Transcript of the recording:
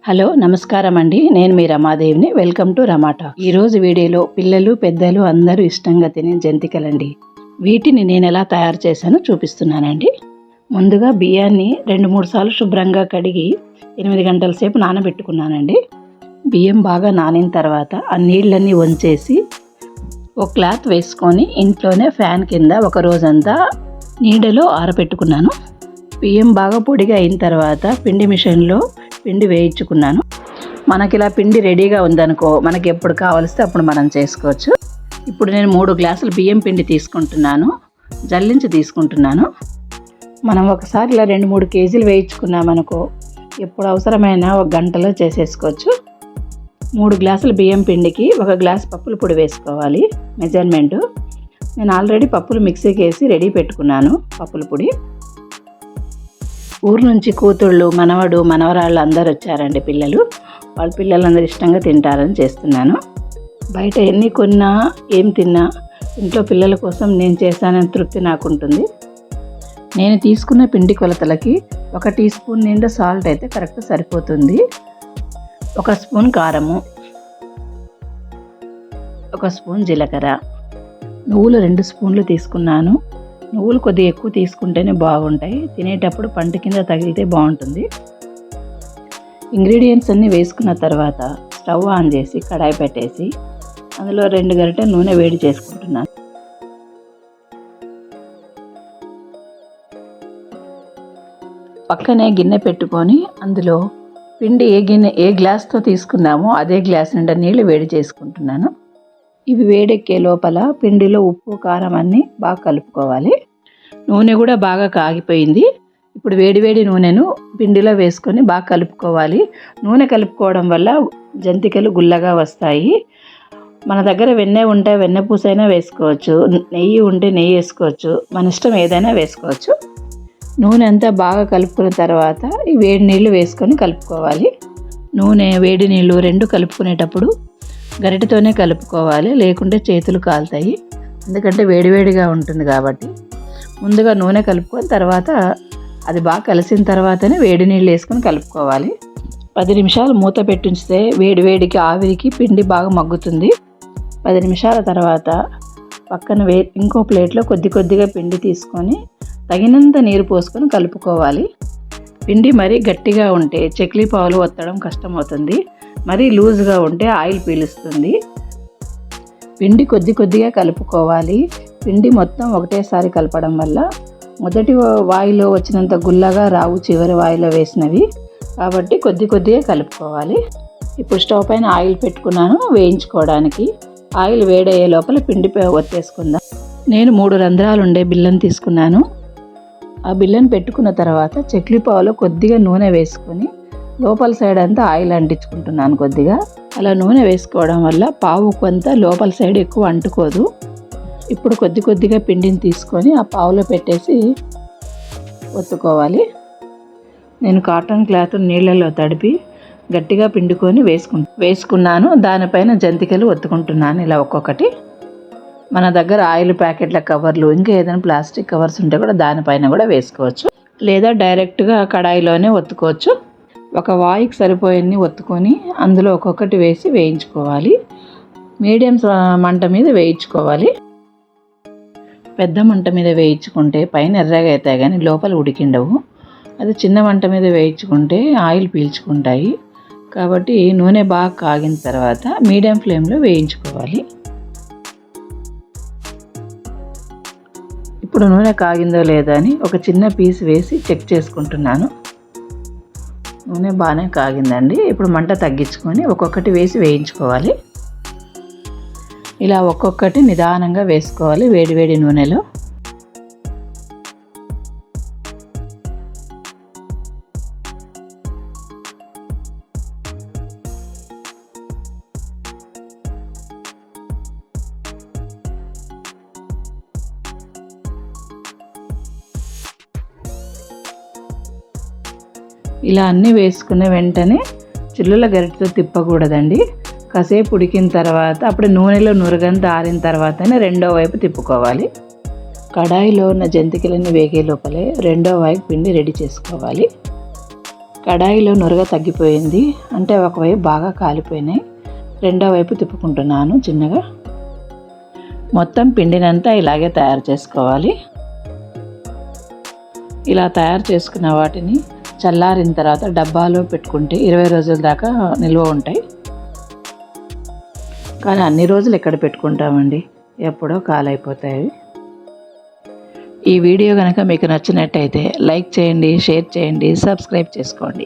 Hello నమస్కారం అండి. నేను మీ రమాదేవిని. Welcome to రమాటా. ఈరోజు వీడియోలో పిల్లలు పెద్దలు అందరూ ఇష్టంగా తినే జంతికలండి. వీటిని నేను ఎలా తయారు చేశానో చూపిస్తున్నానండి. ముందుగా బియ్యాన్ని 2-3 సార్లు శుభ్రంగా కడిగి 8 గంటల సేపు నానబెట్టుకున్నానండి. బియ్యం బాగా నానిన తర్వాత ఆ నీళ్ళన్నీ వంచేసి ఒక క్లాత్ వేసుకొని ఇంట్లోనే ఫ్యాన్ కింద ఒక రోజంతా నీడలో ఆరబెట్టుకున్నాను. బియ్యం బాగా పొడిగా అయిన తర్వాత పిండి మిషన్లో పిండి వేయించుకున్నాను. మనకి ఇలా పిండి రెడీగా ఉందనుకో, మనకి ఎప్పుడు కావలిస్తే అప్పుడు మనం చేసుకోవచ్చు. ఇప్పుడు నేను 3 గ్లాసులు బియ్యం పిండి తీసుకుంటున్నాను, జల్లించి తీసుకుంటున్నాను. మనం ఒకసారి ఇలా 2-3 కేజీలు వేయించుకున్నామనుకో, ఎప్పుడు అవసరమైనా ఒక గంటలో చేసేసుకోవచ్చు. 3 గ్లాసుల బియ్యం పిండికి 1 గ్లాస్ పప్పుల పొడి వేసుకోవాలి. మెజర్మెంటు నేను ఆల్రెడీ పప్పులు మిక్సీకి వేసి రెడీ పెట్టుకున్నాను. పప్పుల పొడి ఊరు నుంచి కూతుళ్ళు, మనవడు, మనవరాళ్ళు అందరు వచ్చారండి. వాళ్ళ పిల్లలందరూ ఇష్టంగా తింటారని చేస్తున్నాను. బయట ఎన్ని కొన్నా ఏం తిన్నా ఇంట్లో పిల్లల కోసం నేను చేశానని తృప్తి నాకు ఉంటుంది. నేను తీసుకున్న పిండి కొలతలకి 1 టీ స్పూన్ నిండా సాల్ట్ అయితే కరెక్ట్ సరిపోతుంది. 1 స్పూన్ కారము, 1 స్పూన్ జీలకర్ర, నువ్వులు 2 స్పూన్లు తీసుకున్నాను. నువ్వులు కొద్దిగా ఎక్కువ తీసుకుంటేనే బాగుంటాయి, తినేటప్పుడు పంట కింద తగిలితే బాగుంటుంది. ఇంగ్రీడియంట్స్ అన్నీ వేసుకున్న తర్వాత స్టవ్ ఆన్ చేసి కడాయి పెట్టేసి అందులో 2 గరిటెల నూనె వేడి చేసుకుంటున్నాను. పక్కనే గిన్నె పెట్టుకొని అందులో పిండి ఏ గ్లాస్తో తీసుకున్నామో అదే గ్లాస్ నిండా నీళ్ళు వేడి చేసుకుంటున్నాను. ఇవి వేడెక్కే లోపల పిండిలో ఉప్పు, కారం అన్నీ బాగా కలుపుకోవాలి. నూనె కూడా బాగా కాగిపోయింది. ఇప్పుడు వేడివేడి నూనెను పిండిలో వేసుకొని బాగా కలుపుకోవాలి. నూనె కలుపుకోవడం వల్ల జంతికలు గుల్లగా వస్తాయి. మన దగ్గర వెన్నె ఉంటే వెన్నె పూసైనా వేసుకోవచ్చు, నెయ్యి ఉంటే నెయ్యి వేసుకోవచ్చు, మన ఇష్టం ఏదైనా వేసుకోవచ్చు. నూనె అంతా బాగా కలుపుకున్న తర్వాత ఈ వేడి నీళ్ళు వేసుకొని కలుపుకోవాలి. నూనె, వేడి నీళ్ళు 2 కలుపుకునేటప్పుడు గరిటెతోనే కలుపుకోవాలి, లేకుంటే చేతులు కాలుతాయి. ఎందుకంటే వేడివేడిగా ఉంటుంది కాబట్టి ముందుగా నూనె కలుపుకొని తర్వాత అది బాగా కలిసిన తర్వాతనే వేడి నీళ్ళు వేసుకొని కలుపుకోవాలి. 10 నిమిషాలు మూత పెట్టి ఉంచితే వేడివేడికి ఆవిరికి పిండి బాగా మగ్గుతుంది. 10 నిమిషాల తర్వాత పక్కన ఇంకో ప్లేట్లో కొద్దిగా పిండి తీసుకొని తగినంత నీరు పోసుకొని కలుపుకోవాలి. పిండి మరీ గట్టిగా ఉంటే చక్లీ పావులు ఒత్తడం కష్టమవుతుంది, మరీ లూజ్గా ఉంటే ఆయిల్ పీలుస్తుంది. పిండి కొద్దిగా కలుపుకోవాలి. పిండి మొత్తం ఒకటేసారి కలపడం వల్ల మొదటి వాయిలో వచ్చినంత గుల్లగా రావు, చివరి వాయిలో వేసినవి, కాబట్టి కొద్దిగా కలుపుకోవాలి. ఇప్పుడు స్టవ్ పైన ఆయిల్ పెట్టుకున్నాను వేయించుకోవడానికి. ఆయిల్ వేడయ్యే లోపల పిండి ఒత్తేసుకుందాం. నేను 3 రంధ్రాలు ఉండే బిళ్ళను తీసుకున్నాను. ఆ బిళ్ళను పెట్టుకున్న తర్వాత చక్లీ పావులో కొద్దిగా నూనె వేసుకొని లోపల సైడ్ అంతా ఆయిల్ అంటించుకుంటున్నాను. కొద్దిగా అలా నూనె వేసుకోవడం వల్ల పావు కొంత లోపల సైడ్ ఎక్కువ అంటుకోదు. ఇప్పుడు కొద్దిగా పిండిని తీసుకొని ఆ పావులో పెట్టేసి ఒత్తుకోవాలి. నేను కాటన్ క్లాత్ నీళ్ళలో తడిపి గట్టిగా పిండుకొని వేసుకున్నాను. దానిపైన జంతికలు ఒత్తుకుంటున్నాను ఇలా ఒక్కొక్కటి. మన దగ్గర ఆయిల్ ప్యాకెట్ల కవర్లు, ఇంకా ఏదైనా ప్లాస్టిక్ కవర్స్ ఉంటే కూడా దానిపైన కూడా వేసుకోవచ్చు, లేదా డైరెక్ట్గా కడాయిలోనే ఒత్తుకోవచ్చు. ఒక వాయికి సరిపోయన్ని ఒత్తుకొని అందులో ఒక్కొక్కటి వేసి వేయించుకోవాలి. మీడియం మంట మీద వేయించుకోవాలి. పెద్ద మంట మీద వేయించుకుంటే పైన ఎర్రగా అవుతాయి కానీ లోపల ఉడికిండవు. అది చిన్న మంట మీద వేయించుకుంటే ఆయిల్ పీల్చుకుంటాయి. కాబట్టి నూనె బాగా కాగిన తర్వాత మీడియం ఫ్లేమ్లో వేయించుకోవాలి. ఇప్పుడు నూనె కాగిందో లేదో అని ఒక చిన్న పీస్ వేసి చెక్ చేసుకుంటున్నాను. నూనె బాగానే కాగిందండి. ఇప్పుడు మంట తగ్గించుకొని ఒక్కొక్కటి వేసి వేయించుకోవాలి. ఇలా ఒక్కొక్కటి నిదానంగా వేసుకోవాలి వేడివేడి నూనెలో. ఇలా అన్నీ వేసుకున్న వెంటనే చిల్లుల గరిటెతో తిప్పకూడదండి. కాసేపు ఉడికిన తర్వాత అప్పుడు నూనెలో నురగంతా ఆరిన తర్వాతనే రెండో వైపు తిప్పుకోవాలి. కడాయిలో ఉన్న జంతికలన్నీ వేగే లోపలే రెండో వైపు పిండి రెడీ చేసుకోవాలి. కడాయిలో నురగ తగ్గిపోయింది, అంటే ఒకవైపు బాగా కాలిపోయినాయి. రెండో వైపు తిప్పుకుంటున్నాను చిన్నగా. మొత్తం పిండినంతా ఇలాగే తయారు చేసుకోవాలి. ఇలా తయారు చేసుకున్న వాటిని చల్లారిన తర్వాత డబ్బాలో పెట్టుకుంటే 20 రోజుల దాకా నిల్వ ఉంటాయి. కానీ అన్ని రోజులు ఎక్కడ పెట్టుకుంటామండి, ఎప్పుడో కాలైపోతాయి. ఈ వీడియో కనుక మీకు నచ్చినట్టయితే లైక్ చేయండి, షేర్ చేయండి, సబ్స్క్రైబ్ చేసుకోండి.